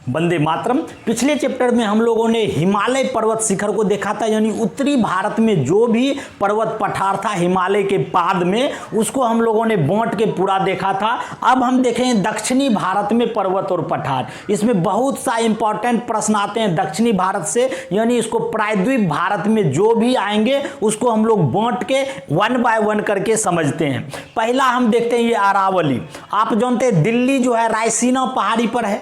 वंदे मातरम। पिछले चैप्टर में हम लोगों ने हिमालय पर्वत शिखर को देखा था, यानी उत्तरी भारत में जो भी पर्वत पठार था हिमालय के पाद में, उसको हम लोगों ने बांट के पूरा देखा था। अब हम देखेंगे दक्षिणी भारत में पर्वत और पठार। इसमें बहुत सा इंपॉर्टेंट प्रश्न आते हैं दक्षिणी भारत से, यानी इसको प्रायद्वीप भारत में जो भी आएंगे उसको हम लोग बांट के 1 बाय 1 करके समझते हैं। पहला हम देखते हैं ये अरावली। आप जानते हैं दिल्ली जो है रायसीना पहाड़ी पर है,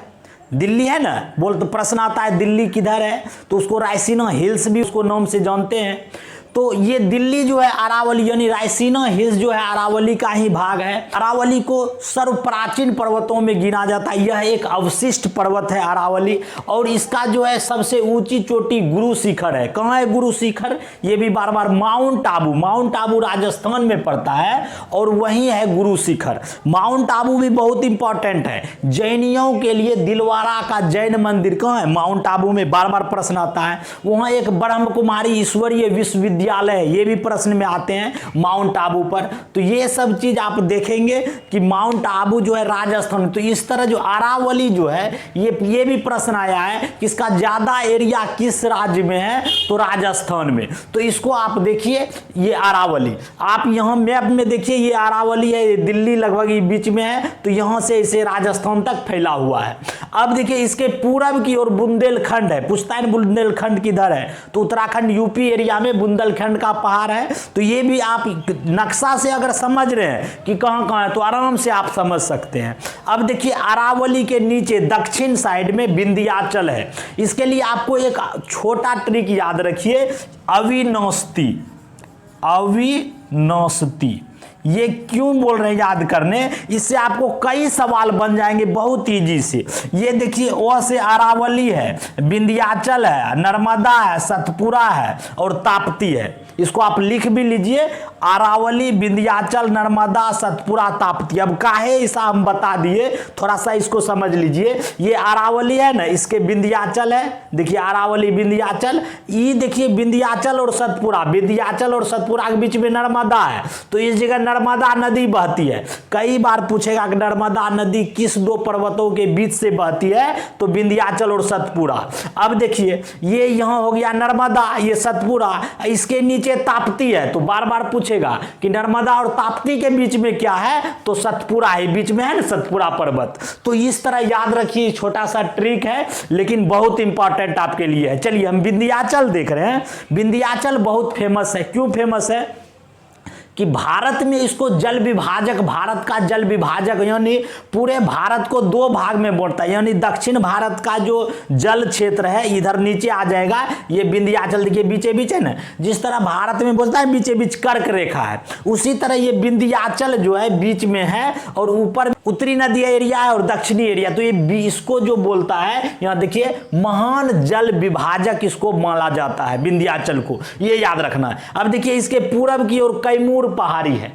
दिल्ली है ना, बोल तो प्रश्न आता है दिल्ली किधर है, तो उसको रायसीना हिल्स भी उसको नाम से जानते हैं। तो ये दिल्ली जो है अरावली यानी रायसीना हिल्स जो है अरावली का ही भाग है। अरावली को सर्व प्राचीन पर्वतों में गिना जाता है। यह एक अवशिष्ट पर्वत है अरावली, और इसका जो है सबसे ऊंची चोटी गुरु शिखर है। कहाँ है गुरु शिखर? ये भी बार बार माउंट आबू, माउंट आबू राजस्थान में पड़ता है और वहीं है गुरु शिखर। माउंट आबू भी बहुत इंपॉर्टेंट है जैनियों के लिए। दिलवारा का जैन मंदिर कहाँ है? माउंट आबू में। बार बार प्रश्न आता है। वहाँ एक ब्रह्म कुमारी ईश्वरीय विश्वविद्यालय, ये भी प्रश्न में आते हैं माउंट आबू पर। तो ये सब चीज आप देखेंगे कि माउंट आबू जो है राजस्थान। तो इस तरह जो अरावली जो है ये भी प्रश्न आया है कि इसका ज्यादा एरिया किस राज्य में है, तो राजस्थान में। तो इसको आप देखिए ये अरावली, आप यहां मैप में देखिए ये अरावली है, दिल्ली लगभग बीच में है, तो यहां से इसे राजस्थान तक फैला हुआ है। अब देखिए इसके पूरब की ओर बुंदेलखंड है। पूछता है बुंदेलखंड किधर है, तो उत्तराखंड यूपी एरिया में बुंदेलखंड का पहाड़ है। तो ये भी आप नक्शा से अगर समझ रहे हैं कि कहां कहां है तो आराम से आप समझ सकते हैं। अब देखिए अरावली के नीचे दक्षिण साइड में विंध्याचल है। इसके लिए आपको एक छोटा ट्रिक याद रखिए, अविनौस्ती। अविनौस्ती ये क्यों बोल रहे हैं याद करने, इससे आपको कई सवाल बन जाएंगे बहुत इजी से। ये देखिए ओ से अरावली है, विंध्याचल है, नर्मदा है, सतपुरा है और ताप्ती है। इसको आप लिख भी लीजिए, अरावली, विंध्याचल, नर्मदा, सतपुरा, ताप्ती। अब काहे ऐसा हम बता दिए, थोड़ा सा इसको समझ लीजिए। ये अरावली है ना, इसके विंध्याचल है, देखिए अरावली विंध्याचल। ये देखिए विंध्याचल और सतपुरा, विंध्याचल और सतपुरा के बीच में नर्मदा है, तो इस जगह नर्मदा नदी बहती है। कई बार पूछेगा कि नर्मदा नदी किस दो पर्वतों के बीच से बहती है, तो विंध्याचल और सतपुरा। अब देखिए ये यहां हो गया नर्मदा, ये सतपुरा, इसके नीचे ताप्ती है। तो बार बार पूछेगा कि नर्मदा और ताप्ती के बीच में क्या है, तो सतपुरा है, बीच में है ना सतपुरा पर्वत। तो इस तरह याद रखिए, छोटा सा ट्रिक है लेकिन बहुत इंपॉर्टेंट आपके लिए है। चलिए हम विंध्याचल देख रहे हैं। विंध्याचल बहुत फेमस है। क्यों फेमस है? कि भारत में इसको जल विभाजक, भारत का जल विभाजक, यानी पूरे भारत को 2 भाग में बांटता है। यानी दक्षिण भारत का जो जल क्षेत्र है इधर नीचे आ जाएगा, ये विंध्याचल देखिए बीचे बीच है ना, जिस तरह भारत में बोलता है बीचे बीच कर्क रेखा है, उसी तरह ये विंध्याचल जो है बीच में है, और ऊपर उत्तरी नदी एरिया है और दक्षिणी एरिया। तो ये इसको जो बोलता है, यहाँ देखिए महान जल विभाजक इसको माना जाता है विंध्याचल को, ये याद रखना है। अब देखिए इसके पूरब की ओर कैमूर पहाड़ी है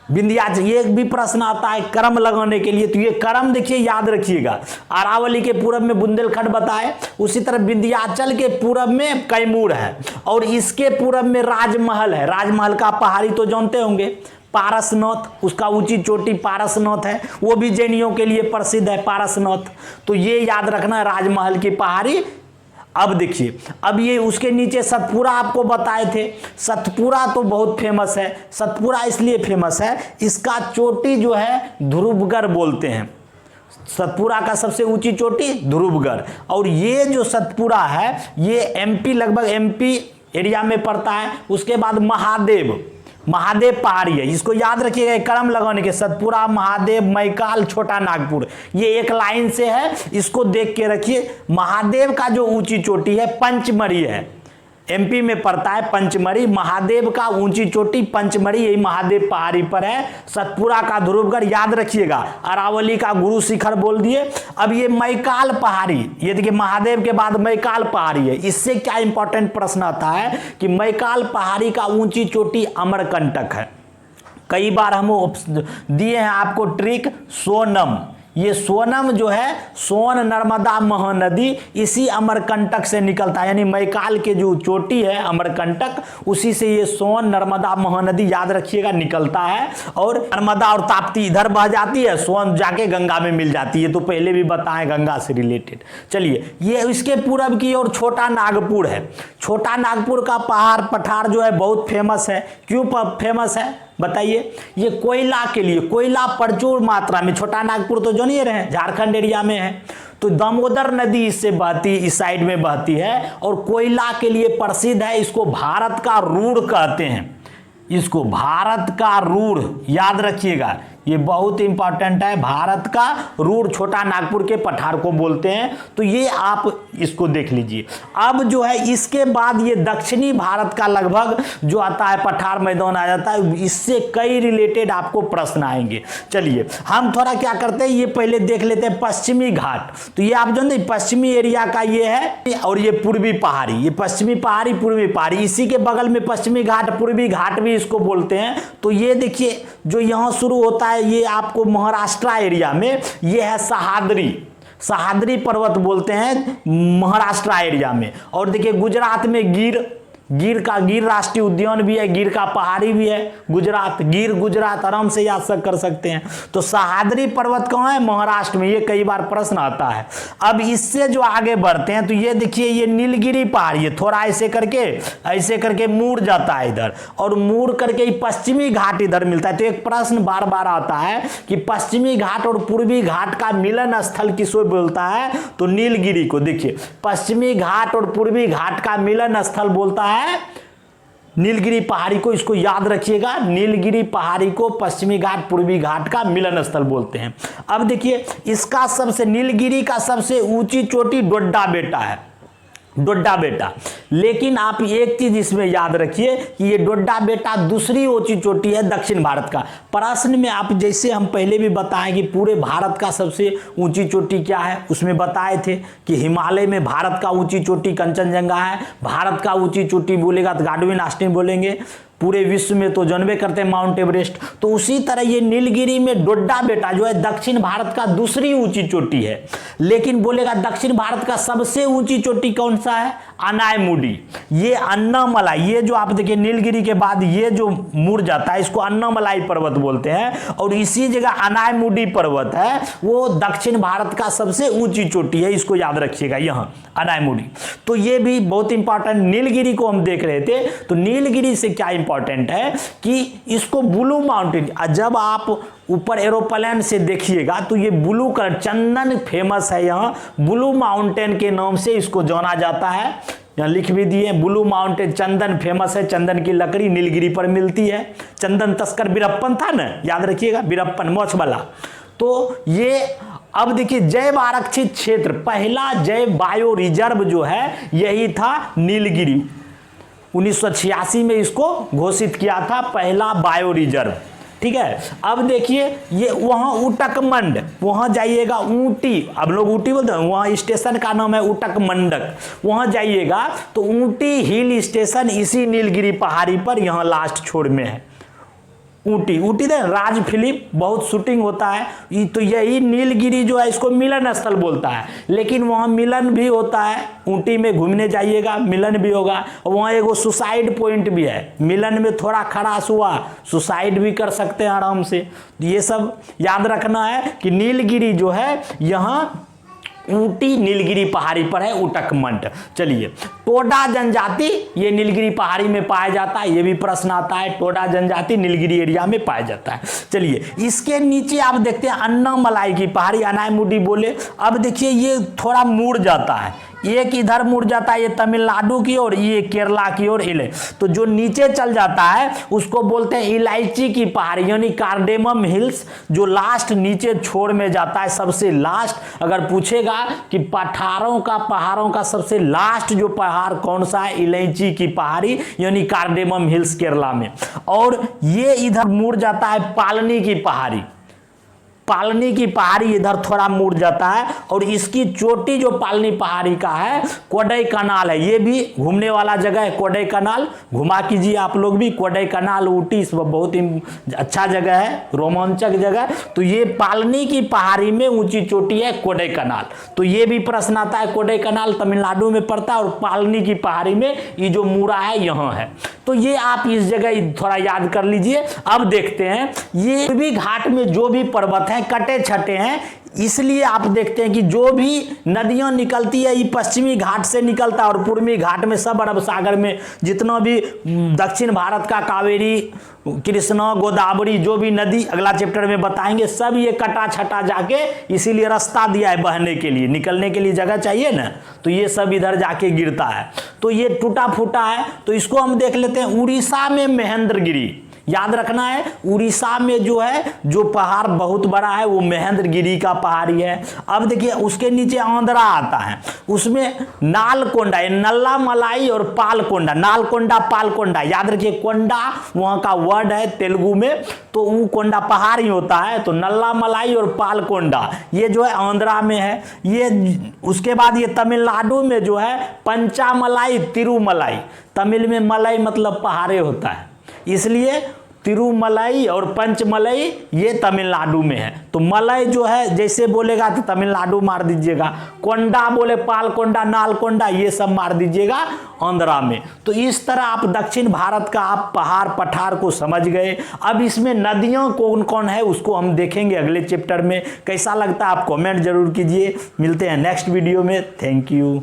विंध्याचल। ये भी प्रश्न आता है क्रम लगाने के लिए, तो ये क्रम देखिए याद रखिएगा। अरावली के पूरब में बुंदेलखंड बताए, उसी तरह विंध्याचल के पूरब में कैमूर है, और इसके पूरब में राजमहल है। राजमहल का पहाड़ी तो जानते होंगे, पारसनाथ, उसका ऊंची चोटी पारसनाथ है, वो भी जैनियों के लिए प्रसिद्ध है पारसनाथ। तो ये याद रखना है राजमहल की पहाड़ी। अब देखिए, अब ये उसके नीचे सतपुरा आपको बताए थे। सतपुरा तो बहुत फेमस है। सतपुरा इसलिए फेमस है, इसका चोटी जो है ध्रुवगढ़ बोलते हैं। सतपुरा का सबसे ऊंची चोटी ध्रुवगढ़। और ये जो सतपुरा है ये एमपी, लगभग एमपी एरिया में पड़ता है। उसके बाद महादेव पहाड़ी है, इसको याद रखिएगा क्रम लगाने के। सतपुरा, महादेव, मैकाल, छोटा नागपुर, ये एक लाइन से है, इसको देख के रखिए। महादेव का जो ऊंची चोटी है पंचमढ़ी है, एमपी में पड़ता है पंचमढ़ी। महादेव का ऊंची चोटी पंचमढ़ी, यही महादेव पहाड़ी पर है। सतपुरा का ध्रुवगढ़ याद रखिएगा। अरावली का गुरु शिखर बोल दिए। अब ये मैकाल पहाड़ी, ये देखिए महादेव के बाद मैकाल पहाड़ी है। इससे क्या इंपॉर्टेंट प्रश्न आता है कि मैकाल पहाड़ी का ऊंची चोटी अमरकंटक है। कई बार हम दिए हैं आपको ट्रिक, सोनम, ये सोनम जो है सोन नर्मदा महानदी इसी अमरकंटक से निकलता है, यानी मैकाल के जो चोटी है अमरकंटक, उसी से ये सोन नर्मदा महानदी याद रखिएगा निकलता है। और नर्मदा और ताप्ती इधर बह जाती है, सोन जाके गंगा में मिल जाती है, तो पहले भी बताएं गंगा से रिलेटेड। चलिए, ये इसके पूरब की ओर छोटा नागपुर है। छोटा नागपुर का पहाड़ पठार जो है बहुत फेमस है। क्यों फेमस है बताइए? ये कोयला के लिए, कोयला प्रचुर मात्रा में, छोटा नागपुर तो जानिए रहे झारखंड एरिया में है, तो दामोदर नदी इससे बहती, इस साइड में बहती है और कोयला के लिए प्रसिद्ध है। इसको भारत का रूढ़ कहते हैं, इसको भारत का रूढ़ याद रखिएगा, ये बहुत इंपॉर्टेंट है। भारत का रूढ़ छोटा नागपुर के पठार को बोलते हैं, तो ये आप इसको देख लीजिए। अब जो है इसके बाद ये दक्षिणी भारत का लगभग जो आता है पठार मैदान आ जाता है, इससे कई रिलेटेड आपको प्रश्न आएंगे। चलिए, हम थोड़ा क्या करते हैं, ये पहले देख लेते हैं पश्चिमी घाट। तो ये आप जानते हैं पश्चिमी एरिया का ये है, और ये पूर्वी पहाड़ी, ये पश्चिमी पहाड़ी पूर्वी पहाड़ी, इसी के बगल में पश्चिमी घाट पूर्वी घाट भी इसको बोलते हैं। तो ये देखिए जो यहाँ शुरू होता है, ये आपको महाराष्ट्र एरिया में ये है सहाद्री, सहाद्री पर्वत बोलते हैं महाराष्ट्र एरिया में। और देखिए गुजरात में गिर, गिर राष्ट्रीय उद्यान भी है, गिर का पहाड़ी भी है, गुजरात, गिर गुजरात आराम से याद कर सकते हैं। तो सहाद्री पर्वत कहाँ है? महाराष्ट्र में। ये कई बार प्रश्न आता है। अब इससे जो आगे बढ़ते हैं तो ये देखिए ये नीलगिरी पहाड़, ये थोड़ा ऐसे करके मुड़ जाता है इधर, और मुड़ करके पश्चिमी घाट इधर मिलता है। तो एक प्रश्न बार बार आता है कि पश्चिमी घाट और पूर्वी घाट का मिलन स्थल किसको बोलता है? तो नीलगिरी को। देखिए पश्चिमी घाट और पूर्वी घाट का मिलन स्थल बोलता है नीलगिरी पहाड़ी को, इसको याद रखिएगा। नीलगिरी पहाड़ी को पश्चिमी घाट पूर्वी घाट का मिलन स्थल बोलते हैं। अब देखिए इसका सबसे, नीलगिरी का सबसे ऊंची चोटी डोड्डा बेटा है, डोड्डा बेटा। लेकिन आप एक चीज इसमें याद रखिए कि ये डोड्डा बेटा दूसरी ऊंची चोटी है दक्षिण भारत का। प्रश्न में आप जैसे हम पहले भी बताएं कि पूरे भारत का सबसे ऊंची चोटी क्या है, उसमें बताए थे कि हिमालय में भारत का ऊंची चोटी कंचनजंगा है। भारत का ऊंची चोटी बोलेगा तो गार्डविन ऑस्टिन बोलेंगे। पूरे विश्व में तो जानबे करते हैं माउंट एवरेस्ट। तो उसी तरह ये नीलगिरी में डोड्डा बेटा जो है दक्षिण भारत का दूसरी ऊंची चोटी है। लेकिन बोलेगा दक्षिण भारत का सबसे ऊंची चोटी कौन सा है? अनायमुडी। ये अन्नामलाई, ये जो आप देखिए नीलगिरी के बाद ये जो मुड़ जाता है इसको अन्नामलाई पर्वत बोलते हैं, और इसी जगह अनायमुडी पर्वत है, वो दक्षिण भारत का सबसे ऊंची चोटी है। इसको याद रखिएगा यहाँ अनायमुडी। तो ये भी बहुत इंपॉर्टेंट। नीलगिरी को हम देख रहे थे, तो नीलगिरी से क्या इंपॉर्टेंट है कि इसको ब्लू माउंटेन, जब आप ऊपर एरोप्लेन से देखिएगा तो ये ब्लू कलर चंदन फेमस है, यहाँ ब्लू माउंटेन के नाम से इसको जाना जाता है। यहाँ लिख भी दिए ब्लू माउंटेन, चंदन फेमस है, चंदन की लकड़ी नीलगिरी पर मिलती है। चंदन तस्कर वीरप्पन था ना, याद रखिएगा वीरप्पन मोछ वाला। तो ये अब देखिए जैव आरक्षित क्षेत्र, पहला जैव बायो रिजर्व जो है यही था नीलगिरी। 1986 में इसको घोषित किया था पहला बायो रिजर्व। ठीक है, अब देखिए ये वहाँ उटकमंड, वहाँ जाइएगा ऊटी, अब लोग ऊटी बोलते हैं, वहाँ स्टेशन का नाम है उटकमंडक। वहाँ जाइएगा तो ऊटी हिल स्टेशन इसी नीलगिरी पहाड़ी पर यहाँ लास्ट छोर में है। ऊटी, ऊटी दे राज फिल्म बहुत शूटिंग होता है। तो यही नीलगिरी जो है इसको मिलन स्थल बोलता है, लेकिन वहाँ मिलन भी होता है। ऊटी में घूमने जाइएगा मिलन भी होगा, और वहाँ एगो सुसाइड पॉइंट भी है। मिलन में थोड़ा खराश हुआ, सुसाइड भी कर सकते हैं आराम से। ये सब याद रखना है कि नीलगिरी जो है यहाँ ऊटी नीलगिरी पहाड़ी पर है, उटकमंड। चलिए, टोडा जनजाति ये नीलगिरी पहाड़ी में पाया जाता है, ये भी प्रश्न आता है। टोडा जनजाति नीलगिरी एरिया में पाया जाता है। चलिए, इसके नीचे आप देखते हैं अन्नामलाई की पहाड़ी, अनायमुडी बोले। अब देखिए ये थोड़ा मुड़ जाता है, एक इधर मुड़ जाता है, ये तमिलनाडु की ओर, ये केरला की ओर इले। तो जो नीचे चल जाता है उसको बोलते हैं इलायची की पहाड़ी, यानी कार्डेमम हिल्स, जो लास्ट नीचे छोर में जाता है, सबसे लास्ट। अगर पूछेगा कि पहाड़ों का सबसे लास्ट जो पहाड़ कौन सा है, इलायची की पहाड़ी, यानी कार्डेमम हिल्स केरला में। और ये इधर मुड़ जाता है पालनी की पहाड़ी, पालनी की पहाड़ी इधर थोड़ा मुड़ जाता है और इसकी चोटी जो पालनी पहाड़ी का है कोडई कनाल है, ये भी घूमने वाला जगह है। कोडई कनाल घुमा कीजिए आप लोग भी, कोडई कनाल ऊटी इस बहुत ही अच्छा जगह है, रोमांचक जगह। तो ये पालनी की पहाड़ी में ऊंची चोटी है कोडई कनाल। तो ये भी प्रश्न आता है, कोडई कनाल तमिलनाडु में पड़ता है और पालनी की पहाड़ी में ये जो मुरा है यहाँ है। तो ये आप इस जगह थोड़ा याद कर लीजिए। अब देखते हैं ये भी घाट में जो भी पर्वत हैं कटे छटे हैं, इसलिए आप देखते हैं कि जो भी नदियां निकलती है ये पश्चिमी घाट से निकलता है और पूर्वी घाट में सब अरब सागर में जितना भी दक्षिण भारत का कावेरी, कृष्णा, गोदावरी जो भी नदी अगला चैप्टर में बताएंगे, सब ये कटा छटा जाके इसीलिए रास्ता दिया है बहने के लिए, निकलने के लिए जगह चाहिए ना, तो ये सब इधर जाके गिरता है। तो ये टूटा फूटा है, तो इसको हम देख लेते हैं। उड़ीसा में महेंद्रगिरी, याद रखना है, उड़ीसा में जो है जो पहाड़ बहुत बड़ा है वो महेंद्रगिरी का पहाड़ी है। अब देखिए उसके नीचे आंध्रा आता है, उसमें नालकोंडा, नल्ला मलाई और पालकोंडा, नालकोंडा पालकोंडा, याद रखिए कोंडा वहाँ का वर्ड है तेलुगु में, तो वो कोंडा पहाड़ ही होता है। तो नल्ला मलाई और पालकोंडा ये जो है आंध्रा में है। ये उसके बाद ये तमिलनाडु में जो है पंचामलाई, तिरुमलाई, तमिल में मलाई मतलब पहाड़े होता है, इसलिए तिरुमलाई और पंचमलाई ये तमिलनाडु में है। तो मलई जो है जैसे बोलेगा तो तमिलनाडु मार दीजिएगा, कोंडा बोले पालकोंडा, नालकोंडा ये सब मार दीजिएगा आंध्रा में। तो इस तरह आप दक्षिण भारत का आप पहाड़ पठार को समझ गए। अब इसमें नदियां कौन कौन है उसको हम देखेंगे अगले चैप्टर में। कैसा लगता है आप कमेंट जरूर कीजिए। मिलते हैं नेक्स्ट वीडियो में। Thank you.